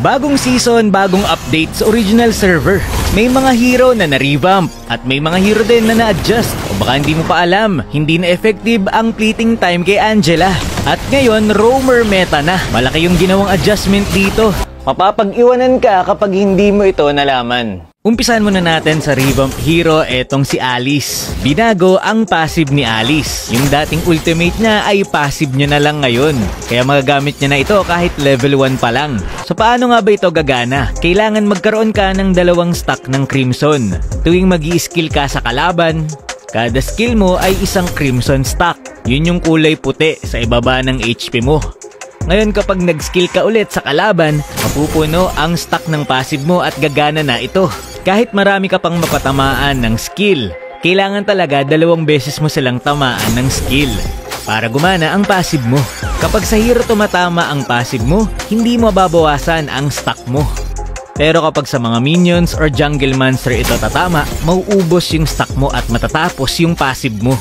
Bagong season, bagong update sa original server. May mga hero na na-revamp at may mga hero din na na-adjust. O baka hindi mo pa alam, hindi na effective ang fleeting time kay Angela. At ngayon, roamer meta na. Malaki yung ginawang adjustment dito. Mapapag-iwanan ka kapag hindi mo ito nalaman. Umpisan muna natin sa revamp hero, etong si Alice. Binago ang passive ni Alice. Yung dating ultimate niya ay passive niya na lang ngayon. Kaya magagamit niya na ito kahit level 1 pa lang. So paano nga ba ito gagana? Kailangan magkaroon ka ng 2 stack ng Crimson. Tuwing mag-i-skill ka sa kalaban, kada skill mo ay isang Crimson stack. Yun yung kulay puti sa ibaba ng HP mo. Ngayon kapag nag-skill ka ulit sa kalaban, mapupuno ang stack ng passive mo at gagana na ito. Kahit marami ka pang mapatamaan ng skill, kailangan talaga 2 beses mo silang tamaan ng skill para gumana ang passive mo. Kapag sa hero tumatama ang passive mo, hindi mo mababawasan ang stack mo. Pero kapag sa mga minions or jungle monster ito tatama, mauubos yung stack mo at matatapos yung passive mo.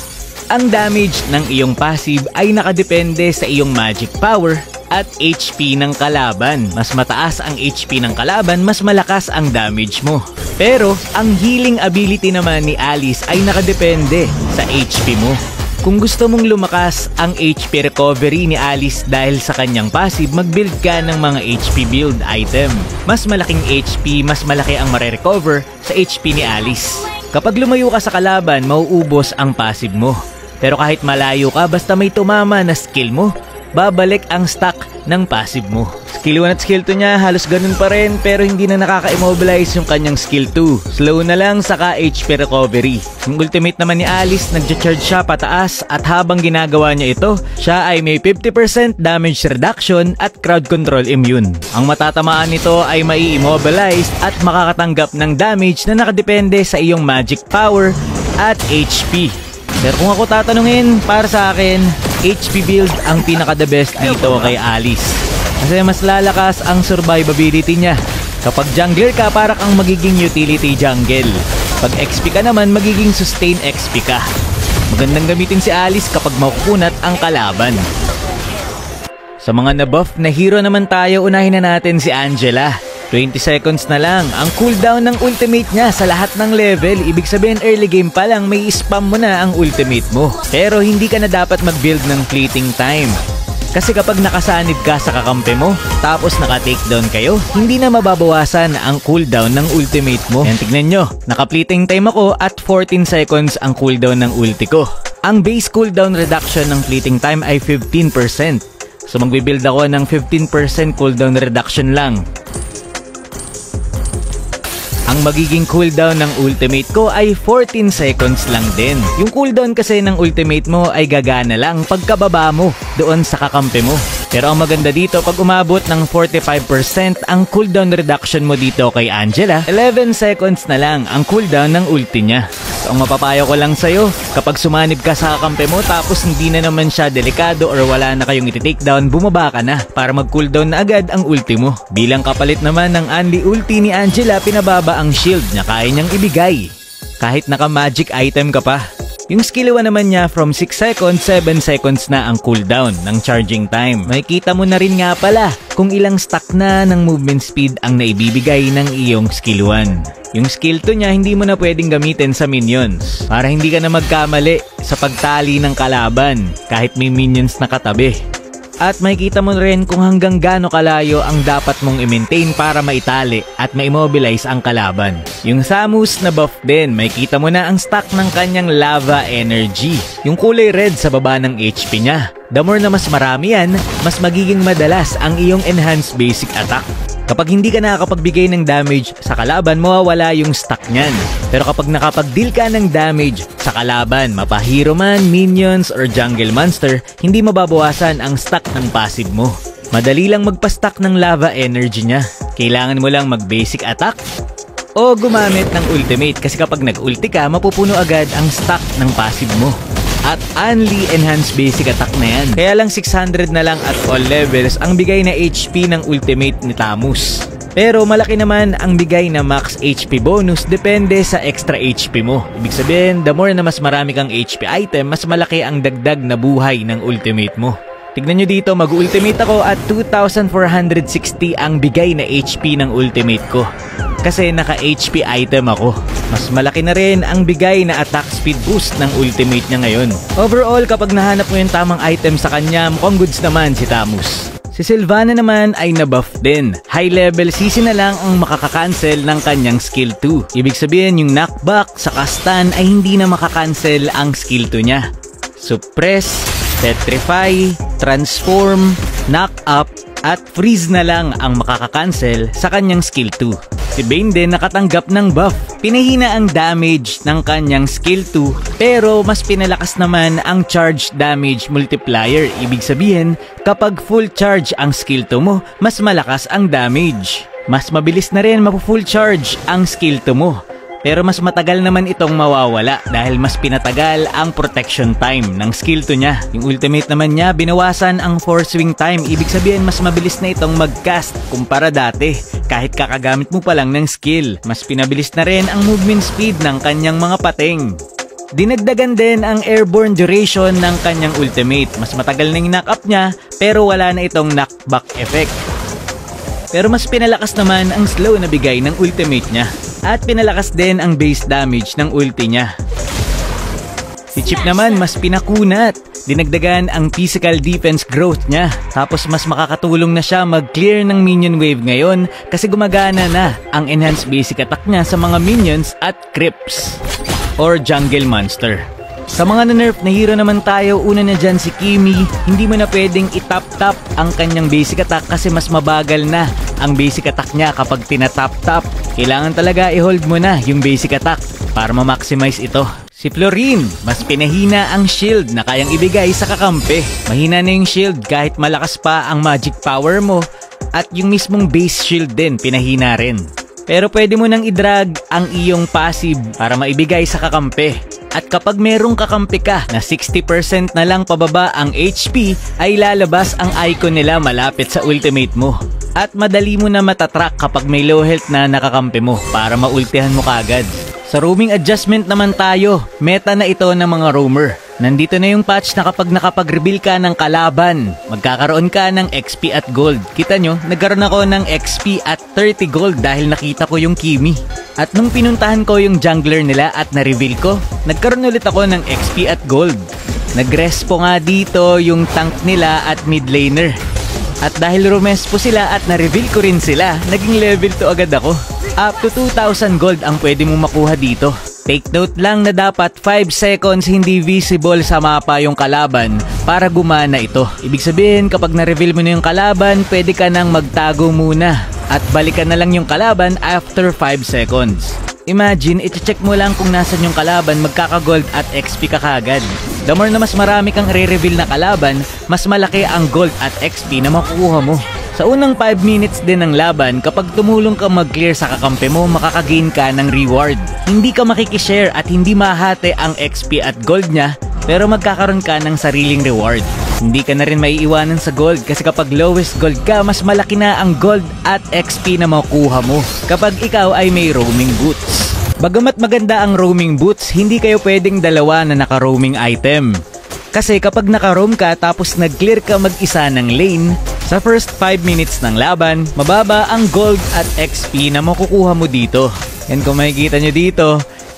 Ang damage ng iyong passive ay nakadepende sa iyong magic power at HP ng kalaban. Mas mataas ang HP ng kalaban, mas malakas ang damage mo. Pero ang healing ability naman ni Alice ay nakadepende sa HP mo. Kung gusto mong lumakas ang HP recovery ni Alice dahil sa kanyang passive, mag-build ka ng mga HP build item. Mas malaking HP, mas malaki ang mare-recover sa HP ni Alice. Kapag lumayo ka sa kalaban, mauubos ang passive mo. Pero kahit malayo ka, basta may tumama na skill mo, babalik ang stack ng passive mo. Skill 1 at skill 2 niya halos ganun pa rin, pero hindi na nakaka-immobilize yung kanyang skill 2. Slow na lang saka HP recovery. Yung ultimate naman ni Alice, nagcha-charge siya pataas at habang ginagawa niya ito, siya ay may 50% damage reduction at crowd control immune. Ang matatamaan nito ay mai-immobilize at makakatanggap ng damage na nakadepende sa iyong magic power at HP. Pero kung ako tatanungin, para sa akin, HP build ang pinaka-the best dito kay Alice. Kasi mas lalakas ang survivability niya. Kapag jungler ka, para kang magiging utility jungle. Pag XP ka naman, magiging sustain XP ka. Magandang gamitin si Alice kapag makukunat ang kalaban. Sa mga nabuff na hero naman tayo, unahin na natin si Angela. 20 seconds na lang ang cooldown ng ultimate niya sa lahat ng level. Ibig sabihin early game pa lang may spam mo na ang ultimate mo. Pero hindi ka na dapat mag-build ng fleeting time. Kasi kapag nakasanib ka sa kakampi mo, tapos naka-takedown kayo, hindi na mababawasan ang cooldown ng ultimate mo. Yan, tignan nyo, naka-fleeting time ako at 14 seconds ang cooldown ng ulti ko. Ang base cooldown reduction ng fleeting time ay 15%. So magbibuild ako ng 15% cooldown reduction lang. Ang magiging cooldown ng ultimate ko ay 14 seconds lang din. Yung cooldown kasi ng ultimate mo ay gagana lang pagkababa mo doon sa kakampi mo. Pero ang maganda dito, pag umabot ng 45% ang cooldown reduction mo dito kay Angela, 11 seconds na lang ang cooldown ng ulti niya. So ang mapapayo ko lang sa'yo, kapag sumanib ka sa kakampi mo tapos hindi na naman siya delikado or wala na kayong iti-takedown, bumaba ka na para mag-cooldown na agad ang ulti mo. Bilang kapalit naman ng Unli ulti ni Angela, pinababa ang shield na kaya niyang ibigay. Kahit naka-magic item ka pa. Yung skill 1 naman niya from 6 seconds, 7 seconds na ang cooldown ng charging time. Makikita mo na rin nga pala kung ilang stack na ng movement speed ang naibibigay ng iyong skill 1. Yung skill 2 niya hindi mo na pwedeng gamitin sa minions para hindi ka na magkamali sa pagtali ng kalaban kahit may minions na katabi. At makikita mo rin kung hanggang gaano kalayo ang dapat mong i-maintain para maitali at ma-immobilize ang kalaban. Yung Samus na buff din, makikita mo na ang stack ng kanyang lava energy. Yung kulay red sa baba ng HP niya. The more na mas marami yan, mas magiging madalas ang iyong enhanced basic attack. Kapag hindi ka nakakapagbigay ng damage sa kalaban, mawawala yung stack niyan. Pero kapag nakapag-deal ka ng damage sa kalaban, mapahero man, minions, or jungle monster, hindi mababawasan ang stack ng passive mo. Madali lang magpa-stack ng lava energy niya. Kailangan mo lang mag-basic attack o gumamit ng ultimate kasi kapag nag-ulti ka, mapupuno agad ang stack ng passive mo. At only enhanced basic attack na yan. Kaya lang 600 na lang at all levels ang bigay na HP ng ultimate ni Samus. Pero malaki naman ang bigay na max HP bonus depende sa extra HP mo. Ibig sabihin, the more na mas marami kang HP item, mas malaki ang dagdag na buhay ng ultimate mo. Tignan nyo dito, mag-ultimate ako at 2,460 ang bigay na HP ng ultimate ko. Kasi naka-HP item ako. Mas malaki na rin ang bigay na attack speed boost ng ultimate niya ngayon. Overall, kapag nahanap mo yung tamang item sa kanya, mukhang goods naman si Tamus. Si Sylvana naman ay nabuff din. High level CC na lang ang makaka-cancel ng kanyang skill 2. Ibig sabihin yung knockback sa stun ay hindi na makakancel ang skill 2 niya. Suppress, Petrify, Transform, Knock Up, at Freeze na lang ang makaka-cancel sa kanyang skill 2. Si Bane din nakatanggap ng buff. Pinahina ang damage ng kanyang skill 2 pero mas pinalakas naman ang charge damage multiplier. Ibig sabihin, kapag full charge ang skill 2 mo, mas malakas ang damage. Mas mabilis na rin mapu-full charge ang skill 2 mo. Pero mas matagal naman itong mawawala dahil mas pinatagal ang protection time ng skill 2 niya. Yung ultimate naman niya, binawasan ang force swing time. Ibig sabihin, mas mabilis na itong mag-cast kumpara dati. Kahit kakagamit mo pa lang ng skill, mas pinabilis na rin ang movement speed ng kanyang mga pating. Dinagdagan din ang airborne duration ng kanyang ultimate. Mas matagal na yung knock-up niya pero wala na itong knockback effect. Pero mas pinalakas naman ang slow na bigay ng ultimate niya. At pinalakas din ang base damage ng ulti niya. Si Chip naman mas pinakunat. Dinagdagan ang physical defense growth niya. Tapos mas makakatulong na siya mag-clear ng minion wave ngayon kasi gumagana na ang enhanced basic attack niya sa mga minions at creeps or jungle monster. Sa mga na-nerf na hero naman tayo, una na dyan si Kimi. Hindi mo na pwedeng itap-tap ang kanyang basic attack kasi mas mabagal na ang basic attack niya kapag tinatap-tap. Kailangan talaga i-hold mo na yung basic attack para ma-maximize ito. Si Florine, mas pinahina ang shield na kayang ibigay sa kakampi. Mahina na yung shield kahit malakas pa ang magic power mo at yung mismong base shield din pinahina rin. Pero pwede mo nang i-drag ang iyong passive para maibigay sa kakampi. At kapag merong kakampi ka na 60% na lang pababa ang HP, ay lalabas ang icon nila malapit sa ultimate mo. At madali mo na matatrack kapag may low health na nakakampi mo para maultihan mo kagad. Sa roaming adjustment naman tayo, meta na ito ng mga roamer. Nandito na yung patch na kapag nakapag-reveal ka ng kalaban, magkakaroon ka ng XP at gold. Kita nyo, nagkaroon ako ng XP at 30 gold dahil nakita ko yung Kimi. At nung pinuntahan ko yung jungler nila at na-reveal ko, nagkaroon ulit ako ng XP at gold. Nag-respo nga dito yung tank nila at mid laner. At dahil rumespo sila at na-reveal ko rin sila, naging level 2 agad ako. Up to 2,000 gold ang pwede mong makuha dito. Take note lang na dapat 5 seconds hindi visible sa mapa yung kalaban para gumana ito. Ibig sabihin kapag na-reveal mo na yung kalaban, pwede ka nang magtago muna at balikan na lang yung kalaban after 5 seconds. Imagine, iti-check mo lang kung nasan yung kalaban, magkaka-gold at XP ka kagad. The more na mas marami kang re-reveal na kalaban, mas malaki ang gold at XP na makukuha mo. Sa unang 5 minutes din ng laban, kapag tumulong ka mag-clear sa kakampi mo, makakagain ka ng reward. Hindi ka makikishare at hindi mahate ang XP at gold niya, pero magkakaroon ka ng sariling reward. Hindi ka na rin maiiwanan sa gold kasi kapag lowest gold ka, mas malaki na ang gold at XP na makukuha mo kapag ikaw ay may roaming boots. Bagamat maganda ang roaming boots, hindi kayo pwedeng dalawa na naka-roaming item. Kasi kapag naka-roam ka tapos nag-clear ka mag-isa ng lane, sa first 5 minutes ng laban, mababa ang gold at XP na makukuha mo dito. And kung makikita nyo dito,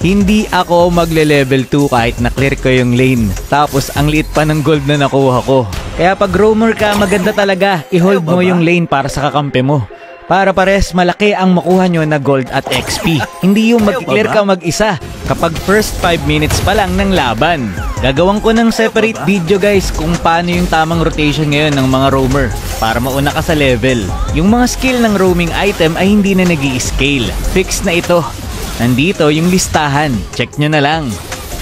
hindi ako magle-level 2 kahit na-clear ko yung lane. Tapos ang liit pa ng gold na nakuha ko. Kaya pag roamer ka, maganda talaga i-hold mo yung lane para sa kakampi mo. Para pares malaki ang makuha nyo na gold at XP. Hindi yung mag-clear ka mag-isa kapag first 5 minutes pa lang ng laban. Gagawin ko ng separate video guys kung paano yung tamang rotation ngayon ng mga roamer para mauna ka sa level. Yung mga skill ng roaming item ay hindi na nag-i-scale. Fix na ito. Nandito yung listahan. Check nyo na lang.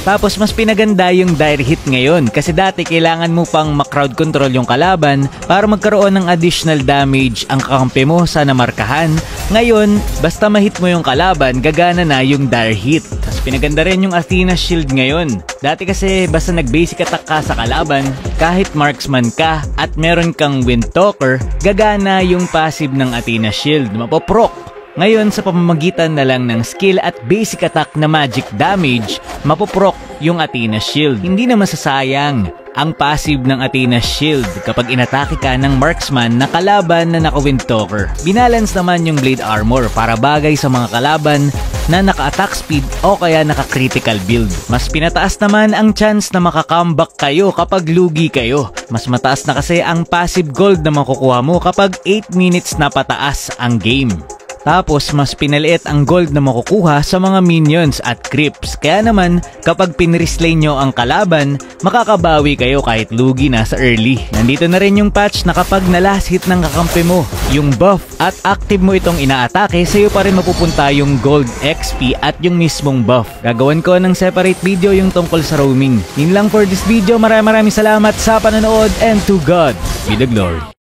Tapos mas pinaganda yung dire hit ngayon kasi dati kailangan mo pang ma-crowd control yung kalaban para magkaroon ng additional damage ang kakampi mo sa namarkahan. Ngayon, basta ma-hit mo yung kalaban, gagana na yung dire hit. Tapos pinaganda rin yung Athena Shield ngayon. Dati kasi basta nag-basic attack ka sa kalaban, kahit marksman ka at meron kang Windtalker, gagana yung passive ng Athena Shield. Mapoproc. Ngayon, sa pamamagitan na lang ng skill at basic attack na magic damage, mapoproc yung Athena Shield. Hindi na masasayang. ang passive ng Athena's Shield kapag inatake ka ng marksman na kalaban na naka-Windtalker. Binalance naman yung Blade Armor para bagay sa mga kalaban na naka-attack speed o kaya naka-critical build. Mas pinataas naman ang chance na maka-comeback kayo kapag lugi kayo. Mas mataas na kasi ang passive gold na makukuha mo kapag 8 minutes na pataas ang game. Tapos mas pinaliit ang gold na makukuha sa mga minions at creeps. Kaya naman kapag pinreslay nyo ang kalaban, makakabawi kayo kahit lugi na sa early. Nandito na rin yung patch na kapag na-last hit ng kakampi mo yung buff at active mo itong inaatake, sa'yo pa rin mapupunta yung gold XP at yung mismong buff. Gagawin ko ng separate video yung tungkol sa roaming. Yun lang for this video. Maraming salamat sa panonood and to God be the glory.